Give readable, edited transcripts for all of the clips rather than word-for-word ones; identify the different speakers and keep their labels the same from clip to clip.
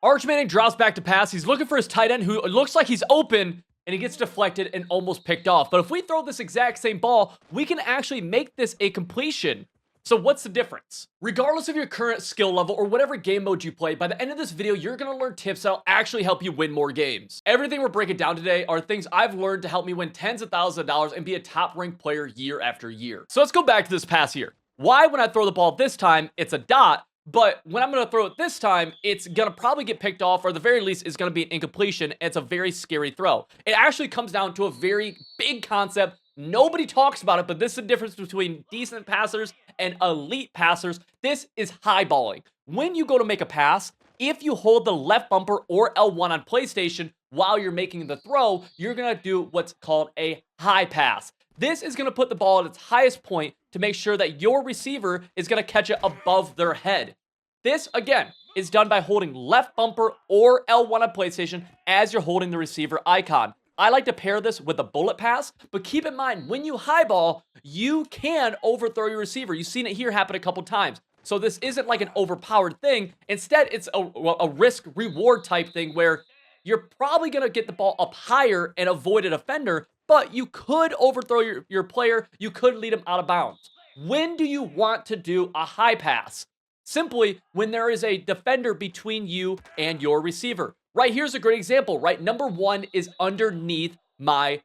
Speaker 1: Arch Manning drops back to pass. He's looking for his tight end who looks like he's open, and he gets deflected and almost picked off. But if we throw this exact same ball, we can actually make this a completion. So what's the difference? Regardless of your current skill level or whatever game mode you play, by the end of this video, you're going to learn tips that'll actually help you win more games. Everything we're breaking down today are things I've learned to help me win tens of thousands of dollars and be a top-ranked player year after year. So let's go back to this pass here. Why, when I throw the ball this time, it's a dot, but when I'm going to throw it this time, it's going to probably get picked off, or at the very least, it's going to be an incompletion, and it's a very scary throw. It actually comes down to a very big concept. Nobody talks about it, but this is the difference between decent passers and elite passers. This is highballing. When you go to make a pass, if you hold the left bumper or L1 on PlayStation while you're making the throw, you're going to do what's called a high pass. This is going to put the ball at its highest point to make sure that your receiver is going to catch it above their head. This, again, is done by holding left bumper or L1 on PlayStation as you're holding the receiver icon. I like to pair this with a bullet pass, but keep in mind, when you highball, you can overthrow your receiver. You've seen it here happen a couple times. So this isn't like an overpowered thing. Instead, it's a risk-reward type thing where you're probably going to get the ball up higher and avoid a defender, but you could overthrow your player. You could lead him out of bounds. When do you want to do a high pass? Simply when there is a defender between you and your receiver. Right, here's a great example, right? Number one is underneath my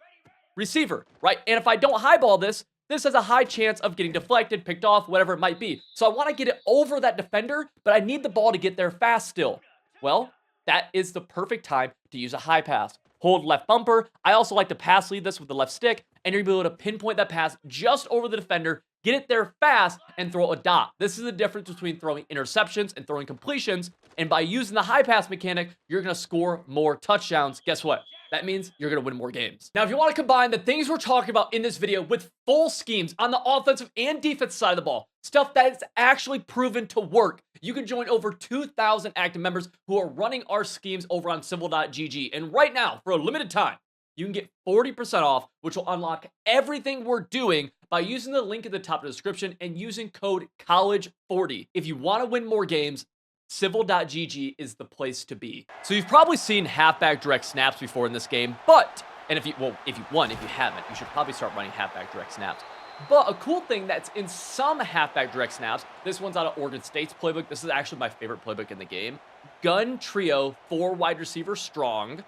Speaker 1: receiver, right? And if I don't highball this, this has a high chance of getting deflected, picked off, whatever it might be. So I want to get it over that defender, but I need the ball to get there fast still. Well, that is the perfect time to use a high pass. Hold left bumper. I also like to pass lead this with the left stick, and you're able to pinpoint that pass just over the defender, get it there fast, and throw a dot. This is the difference between throwing interceptions and throwing completions, and by using the high pass mechanic, you're going to score more touchdowns. Guess what? That means you're going to win more games. Now, if you want to combine the things we're talking about in this video with full schemes on the offensive and defensive side of the ball, stuff that is actually proven to work, you can join over 2,000 active members who are running our schemes over on Civil.gg. And right now, for a limited time, you can get 40% off, which will unlock everything we're doing by using the link at the top of the description and using code COLLEGE40. If you want to win more games, Civil.gg is the place to be. So you've probably seen halfback direct snaps before in this game, but, and if you haven't, you should probably start running halfback direct snaps. But a cool thing that's in some halfback direct snaps, this one's out of Oregon State's playbook. This is actually my favorite playbook in the game. Gun trio, 4 wide receiver strong.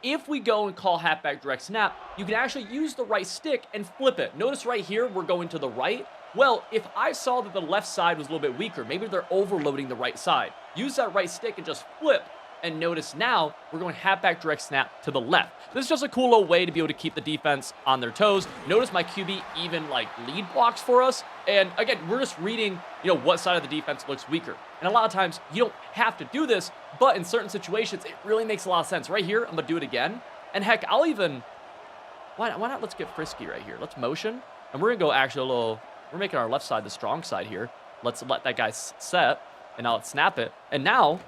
Speaker 1: If we go and call halfback direct snap, you can actually use the right stick and flip it. Notice right here, we're going to the right. Well, if I saw that the left side was a little bit weaker, maybe they're overloading the right side, use that right stick and just flip. And notice now, we're going halfback direct snap to the left. This is just a cool little way to be able to keep the defense on their toes. Notice my QB even like lead blocks for us. And again, we're just reading, what side of the defense looks weaker. And a lot of times you don't have to do this, but in certain situations, it really makes a lot of sense. Right here, I'm gonna do it again. And heck, I'll even, why not let's get frisky right here. Let's motion. And we're gonna go actually we're making our left side the strong side here. Let's let that guy set, and now let's snap it. And now,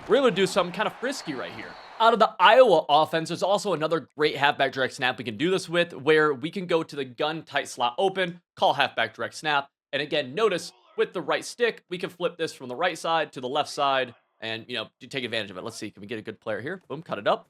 Speaker 1: we're able to do something kind of frisky right here. Out of the Iowa offense, there's also another great halfback direct snap we can do this with, where we can go to the gun tight slot open, call halfback direct snap, and again, notice with the right stick, we can flip this from the right side to the left side, and, take advantage of it. Let's see, can we get a good player here? Boom, cut it up.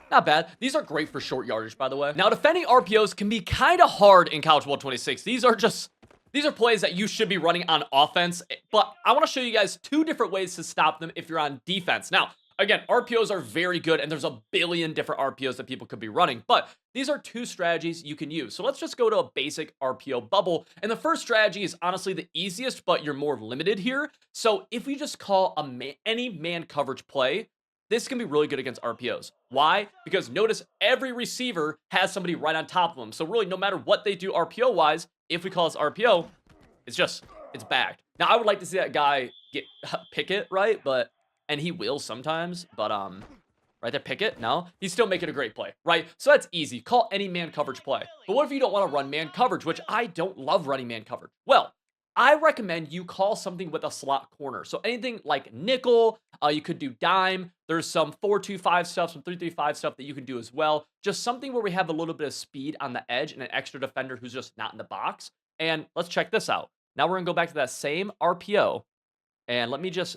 Speaker 1: Not bad. These are great for short yardage, by the way. Now, defending RPOs can be kind of hard in College Football 26. These are plays that you should be running on offense, but I want to show you guys 2 different ways to stop them if you're on defense. Now, again, RPOs are very good, and there's a billion different RPOs that people could be running, but these are 2 strategies you can use. So let's just go to a basic RPO bubble, and the first strategy is honestly the easiest, but you're more limited here. So if we just call any man coverage play, this can be really good against RPOs. Why? Because notice every receiver has somebody right on top of them. So really, no matter what they do RPO-wise, if we call this RPO, it's bagged. Now, I would like to see that guy pick it, right? And he will sometimes, but, right there, pick it. No, he's still making a great play, right? So that's easy. Call any man coverage play. But what if you don't want to run man coverage, which I don't love running man coverage? Well, I recommend you call something with a slot corner. So anything like nickel, you could do dime. There's some 4-2-5 stuff, some 3-3-5 stuff that you can do as well. Just something where we have a little bit of speed on the edge and an extra defender who's just not in the box. And let's check this out. Now we're gonna go back to that same RPO. And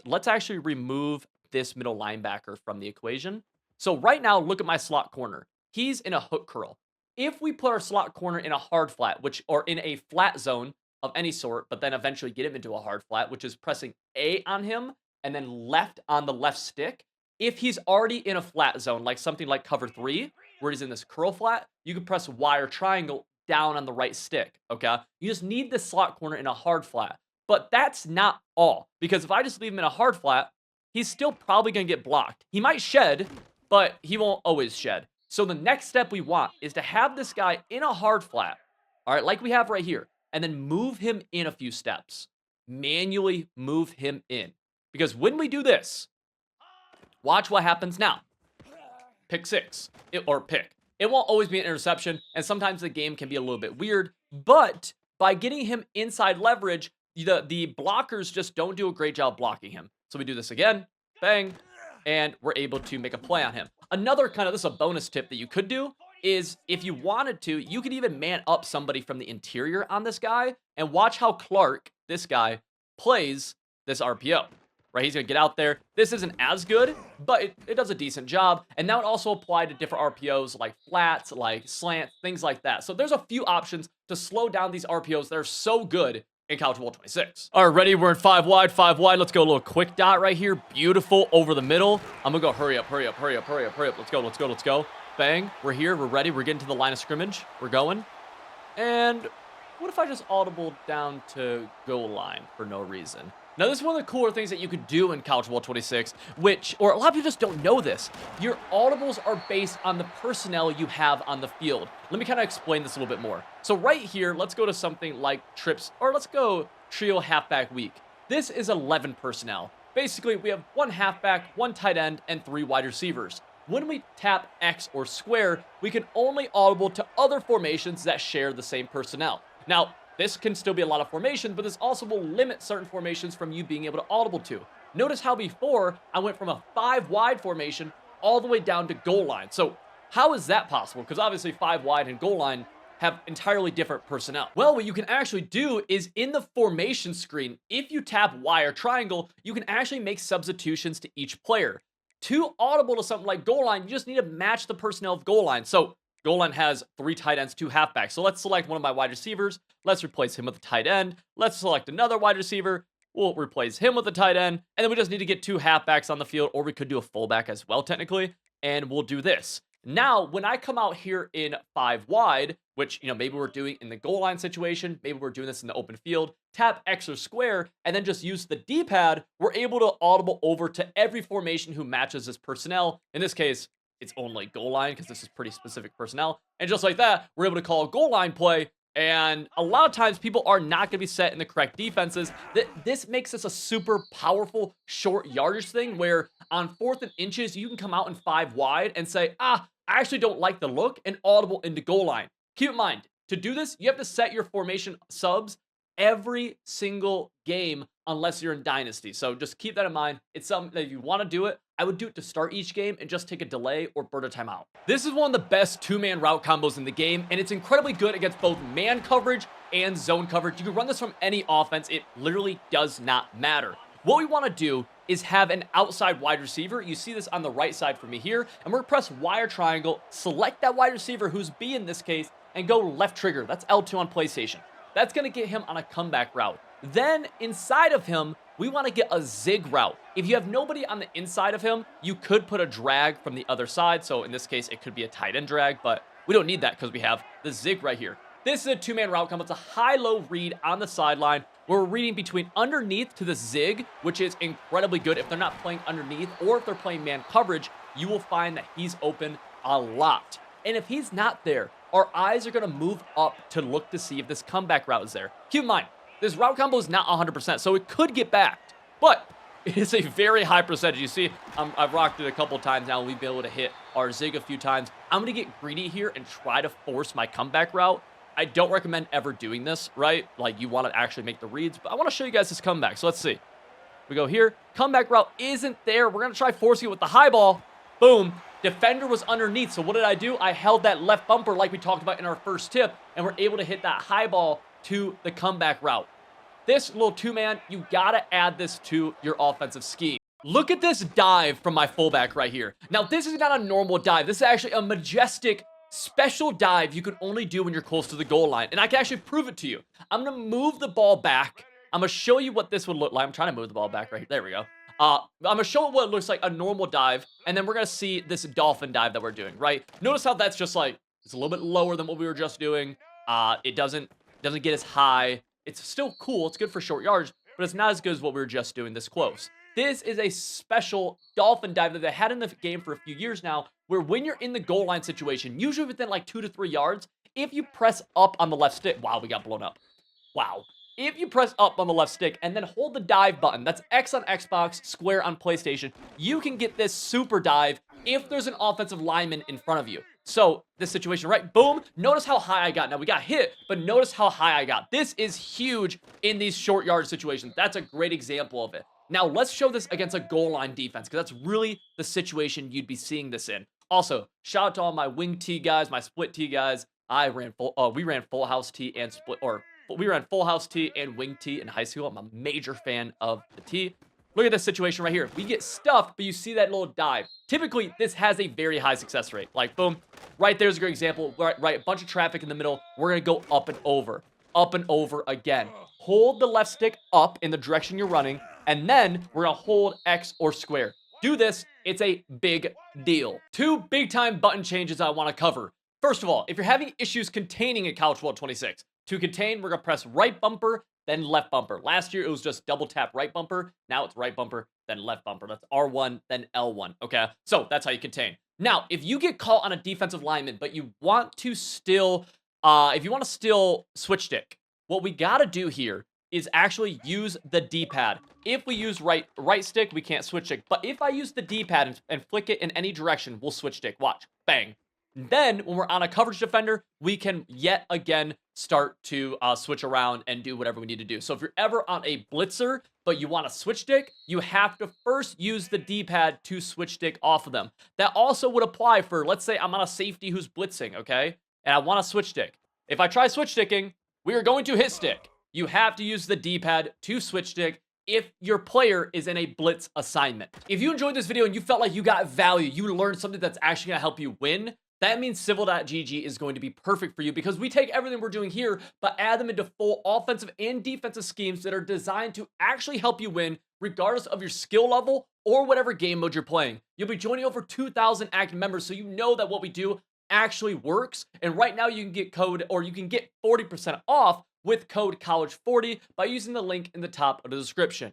Speaker 1: let's actually remove this middle linebacker from the equation. So right now, look at my slot corner. He's in a hook curl. If we put our slot corner in a hard flat, or in a flat zone of any sort, but then eventually get him into a hard flat, which is pressing A on him and then left on the left stick. If he's already in a flat zone, like something like cover 3, where he's in this curl flat, you can press Y or triangle down on the right stick, okay? You just need the slot corner in a hard flat. But that's not all, because if I just leave him in a hard flat, he's still probably going to get blocked. He might shed, but he won't always shed. So the next step we want is to have this guy in a hard flat, all right, like we have right here, and then move him in a few steps. Manually move him in. Because when we do this, watch what happens now. Pick 6, or pick. It won't always be an interception, and sometimes the game can be a little bit weird, but by getting him inside leverage, the blockers just don't do a great job blocking him. So we do this again, bang, and we're able to make a play on him. Another this is a bonus tip that you could do, is if you wanted to, you could even man up somebody from the interior on this guy, and watch how Clark, this guy, plays this RPO. Right, he's going to get out there. This isn't as good, but it does a decent job. And that would also apply to different RPOs like flats, like slants, things like that. So there's a few options to slow down these RPOs that are so good in College Football 26. All right, ready? We're in 5 wide, 5 wide. Let's go a little quick dot right here. Beautiful over the middle. I'm going to go hurry up, hurry up, hurry up, hurry up, hurry up. Let's go, let's go, let's go. Bang. We're here. We're ready. We're getting to the line of scrimmage. We're going. And what if I just audible down to goal line for no reason? Now, this is one of the cooler things that you could do in College Football 26, or a lot of people just don't know this. Your audibles are based on the personnel you have on the field. Let me kind of explain this a little bit more. So right here, let's go to something like trips, or let's go trio halfback week. This is 11 personnel. Basically, we have 1 halfback, 1 tight end, and 3 wide receivers. When we tap X or square, we can only audible to other formations that share the same personnel. Now, this can still be a lot of formations, but this also will limit certain formations from you being able to audible to. Notice how before, I went from a 5 wide formation all the way down to goal line. So how is that possible? Because obviously 5 wide and goal line have entirely different personnel. Well, what you can actually do is in the formation screen, if you tap Y or triangle, you can actually make substitutions to each player. To audible to something like goal line, you just need to match the personnel of goal line. So goal line has 3 tight ends, 2 halfbacks. So let's select one of my wide receivers. Let's replace him with a tight end. Let's select another wide receiver. We'll replace him with a tight end. And then we just need to get 2 halfbacks on the field, or we could do a fullback as well, technically. And we'll do this. Now, when I come out here in 5 wide, which, maybe we're doing in the goal line situation, maybe we're doing this in the open field, tap X or square, and then just use the D-pad, we're able to audible over to every formation who matches this personnel. In this case, it's only goal line because this is pretty specific personnel. And just like that, we're able to call a goal line play. And a lot of times people are not going to be set in the correct defenses. This makes this a super powerful short yardage thing where on 4th and inches, you can come out in 5 wide and say, I actually don't like the look, and audible into goal line. Keep in mind, to do this, you have to set your formation subs every single game unless you're in Dynasty. So just keep that in mind. It's something that if you want to do it, I would do it to start each game and just take a delay or burn a timeout. This is one of the best 2-man route combos in the game, and it's incredibly good against both man coverage and zone coverage. You can run this from any offense. It literally does not matter. What we want to do is have an outside wide receiver. You see this on the right side for me here, and we're going to press Y or triangle, select that wide receiver, who's B in this case, and go left trigger. That's L2 on PlayStation. That's going to get him on a comeback route. Then inside of him, we want to get a zig route. If you have nobody on the inside of him, you could put a drag from the other side. So in this case, it could be a tight end drag, but we don't need that because we have the zig right here. This is a 2-man route combo. It's a high-low read on the sideline where we're reading between underneath to the zig, which is incredibly good if they're not playing underneath, or if they're playing man coverage, you will find that he's open a lot. And if he's not there, our eyes are going to move up to look to see if this comeback route is there. Keep in mind, this route combo is not 100%, so it could get backed, but it is a very high percentage. You see, I've rocked it a couple times now, and we've been able to hit our zig a few times. I'm going to get greedy here and try to force my comeback route. I don't recommend ever doing this, right? Like, you want to actually make the reads, but I want to show you guys this comeback. So let's see. We go here. Comeback route isn't there. We're going to try forcing it with the high ball. Boom. Defender was underneath, so what did I do? I held that left bumper like we talked about in our first tip, and we're able to hit that high ball to the comeback route. This little 2-man, you got to add this to your offensive scheme. Look at this dive from my fullback right here. Now, this is not a normal dive. This is actually a majestic, special dive you can only do when you're close to the goal line. And I can actually prove it to you. I'm going to move the ball back. I'm going to show you what this would look like. I'm trying to move the ball back right here. There we go. I'm going to show what it looks like a normal dive. And then we're going to see this dolphin dive that we're doing, right? Notice how that's just like, it's a little bit lower than what we were just doing. It doesn't get as high. It's still cool. It's good for short yards, but it's not as good as what we were just doing this close. This is a special dolphin dive that they had in the game for a few years now, where when you're in the goal line situation, usually within like 2 to 3 yards, if you press up on the left stick, wow, we got blown up. Wow. If you press up on the left stick and then hold the dive button, that's X on Xbox, square on PlayStation, you can get this super dive if there's an offensive lineman in front of you. So, this situation, right? Boom. Notice how high I got. Now, we got hit, but notice how high I got. This is huge in these short yard situations. That's a great example of it. Now, let's show this against a goal line defense, because that's really the situation you'd be seeing this in. Also, shout out to all my wing tee guys, my split tee guys. We ran full house tee and split, or we ran full house tee and wing tee in high school. I'm a major fan of the tee. Look at this situation right here. We get stuffed, but you see that little dive. Typically, this has a very high success rate. Like, boom, right there's a great example. Right, a bunch of traffic in the middle. We're going to go up and over again. Hold the left stick up in the direction you're running, and then we're going to hold X or square. Do this. It's a big deal. 2 big-time button changes I want to cover. First of all, if you're having issues containing in College Football 26, to contain, we're going to press right bumper, then left bumper. Last year, it was just double tap right bumper. Now it's right bumper, then left bumper. That's R1, then L1, okay? So that's how you contain. Now, if you get caught on a defensive lineman, but you want to still, if you want to still switch stick, what we got to do here is actually use the D-pad. If we use right stick, we can't switch stick. But if I use the D-pad and flick it in any direction, we'll switch stick. Watch. Bang. Then, when we're on a coverage defender, we can yet again start to switch around and do whatever we need to do. So if you're ever on a blitzer, but you want to switch stick, you have to first use the D-pad to switch stick off of them. That also would apply for, let's say I'm on a safety who's blitzing, okay? And I want to switch stick. If I try switch sticking, we are going to hit stick. You have to use the D-pad to switch stick if your player is in a blitz assignment. If you enjoyed this video and you felt like you got value, you learned something that's actually going to help you win, that means Civil.gg is going to be perfect for you, because we take everything we're doing here, but add them into full offensive and defensive schemes that are designed to actually help you win, regardless of your skill level or whatever game mode you're playing. You'll be joining over 2,000 active members, so you know that what we do actually works. And right now you can get 40% off with code college40 by using the link in the top of the description.